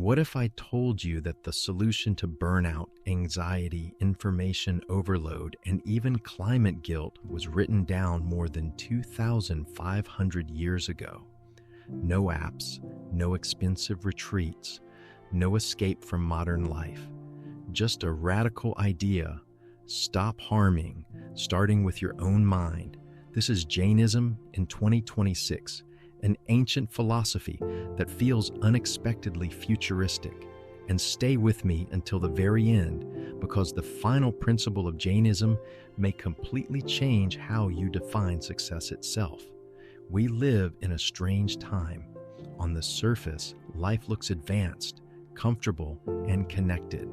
What if I told you that the solution to burnout, anxiety, information overload, and even climate guilt was written down more than 2,500 years ago? No apps, no expensive retreats, no escape from modern life. Just a radical idea: stop harming, starting with your own mind. This is Jainism in 2026, an ancient philosophy that feels unexpectedly futuristic. And stay with me until the very end, because the final principle of Jainism may completely change how you define success itself. We live in a strange time. On the surface, life looks advanced, comfortable, and connected.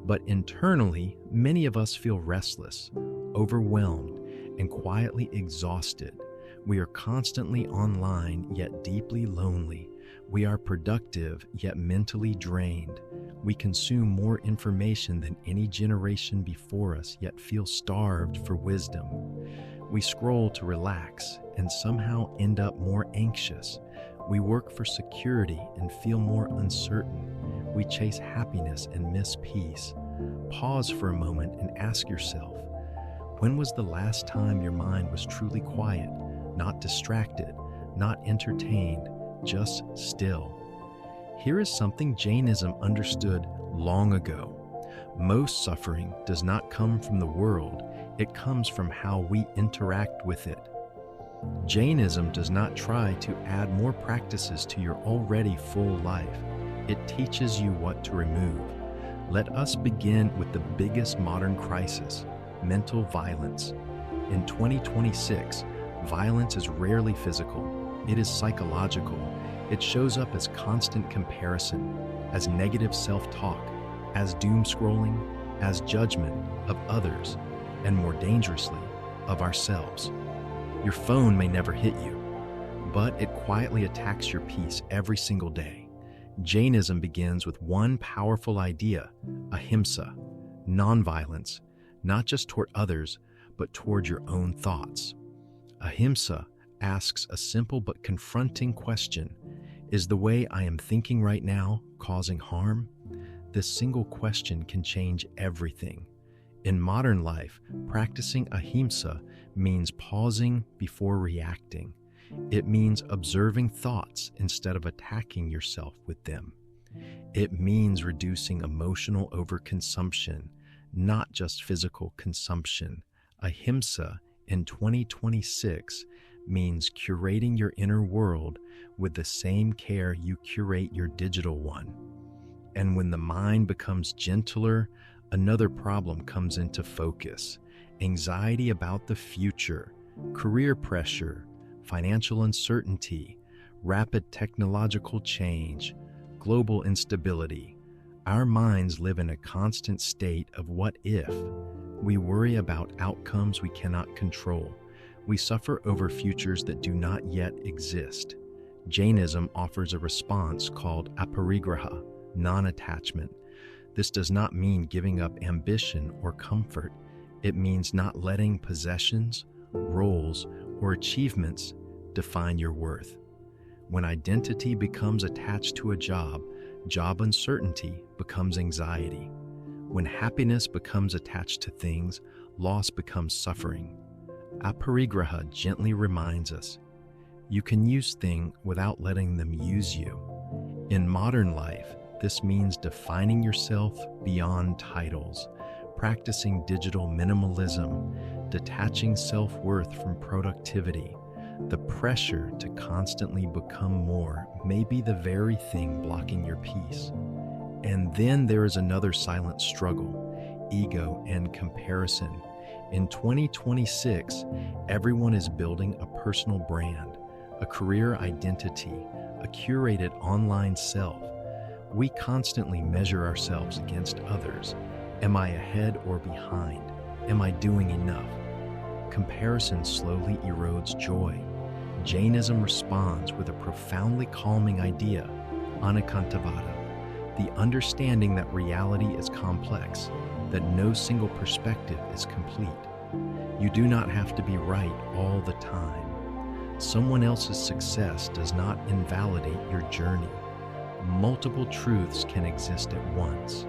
But internally, many of us feel restless, overwhelmed, and quietly exhausted. We are constantly online, yet deeply lonely. We are productive, yet mentally drained. We consume more information than any generation before us, yet feel starved for wisdom. We scroll to relax and somehow end up more anxious. We work for security and feel more uncertain. We chase happiness and miss peace. Pause for a moment and ask yourself, when was the last time your mind was truly quiet, not distracted, not entertained, just still? Here is something Jainism understood long ago. Most suffering does not come from the world, it comes from how we interact with it. Jainism does not try to add more practices to your already full life. It teaches you what to remove. Let us begin with the biggest modern crisis: mental violence. In 2026, violence is rarely physical. It is psychological. It shows up as constant comparison, as negative self-talk, as doom scrolling, as judgment of others, and more dangerously, of ourselves. Your phone may never hit you, but it quietly attacks your peace every single day. Jainism begins with one powerful idea: Ahimsa, nonviolence, not just toward others, but toward your own thoughts. Ahimsa asks a simple but confronting question: is the way I am thinking right now causing harm? This single question can change everything. In modern life, practicing Ahimsa means pausing before reacting. It means observing thoughts instead of attacking yourself with them. It means reducing emotional overconsumption, not just physical consumption. Ahimsa in 2026 means curating your inner world with the same care you curate your digital one. And when the mind becomes gentler, another problem comes into focus: anxiety about the future, career pressure, financial uncertainty, rapid technological change, global instability. Our minds live in a constant state of what if. We worry about outcomes we cannot control. We suffer over futures that do not yet exist. Jainism offers a response called Aparigraha, non-attachment. This does not mean giving up ambition or comfort. It means not letting possessions, roles, or achievements define your worth. When identity becomes attached to a job uncertainty becomes anxiety. When happiness becomes attached to things, loss becomes suffering. Aparigraha gently reminds us, you can use things without letting them use you. In modern life, this means defining yourself beyond titles, practicing digital minimalism, detaching self-worth from productivity. The pressure to constantly become more may be the very thing blocking your peace. And then there is another silent struggle: ego and comparison. In 2026, everyone is building a personal brand, a career identity, a curated online self. We constantly measure ourselves against others. Am I ahead or behind? Am I doing enough? Comparison slowly erodes joy. Jainism responds with a profoundly calming idea: Anekantavada, the understanding that reality is complex, that no single perspective is complete. You do not have to be right all the time. Someone else's success does not invalidate your journey. multiple truths can exist at once.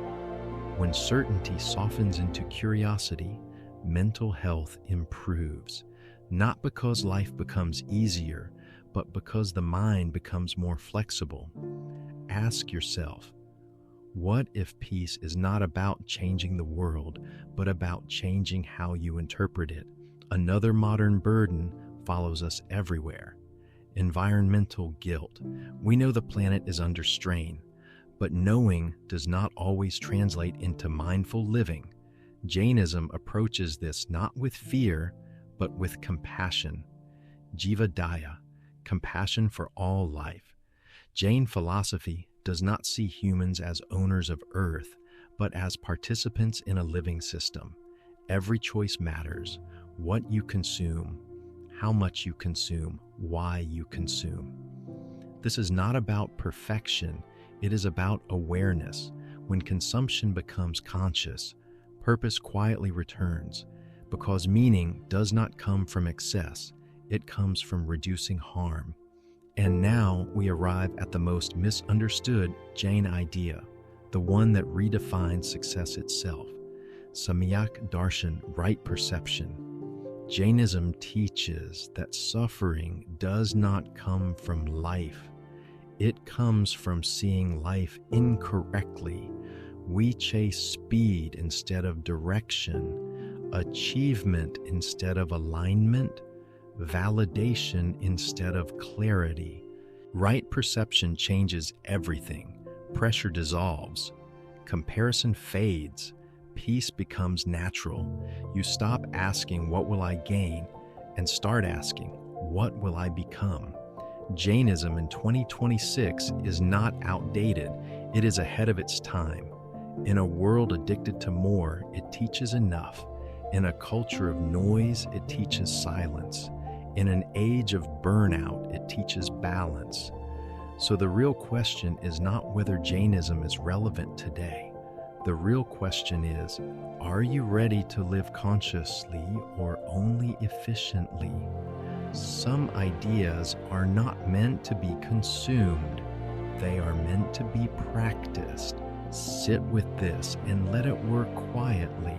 When certainty softens into curiosity, mental health improves, not because life becomes easier, but because the mind becomes more flexible. Ask yourself, what if peace is not about changing the world, but about changing how you interpret it? Another modern burden follows us everywhere. Environmental guilt. We know the planet is under strain, but knowing does not always translate into mindful living. Jainism approaches this not with fear, but with compassion. Jiva Daya, compassion for all life. Jain philosophy does not see humans as owners of earth, but as participants in a living system. Every choice matters: what you consume, how much you consume, why you consume. This is not about perfection, it is about awareness. When consumption becomes conscious, purpose quietly returns, because meaning does not come from excess, it comes from reducing harm. And now we arrive at the most misunderstood Jain idea, the one that redefines success itself. Samyak Darshan, right perception. Jainism teaches that suffering does not come from life. It comes from seeing life incorrectly. We chase speed instead of direction, achievement instead of alignment, validation instead of clarity. Right perception changes everything. Pressure dissolves. Comparison fades. Peace becomes natural. You stop asking, "What will I gain?" and start asking, "What will I become?" Jainism in 2026 is not outdated. It is ahead of its time. In a world addicted to more, it teaches enough. In a culture of noise, it teaches silence. In an age of burnout, it teaches balance. So the real question is not whether Jainism is relevant today. The real question is, are you ready to live consciously or only efficiently? Some ideas are not meant to be consumed. They are meant to be practiced. Sit with this and let it work quietly.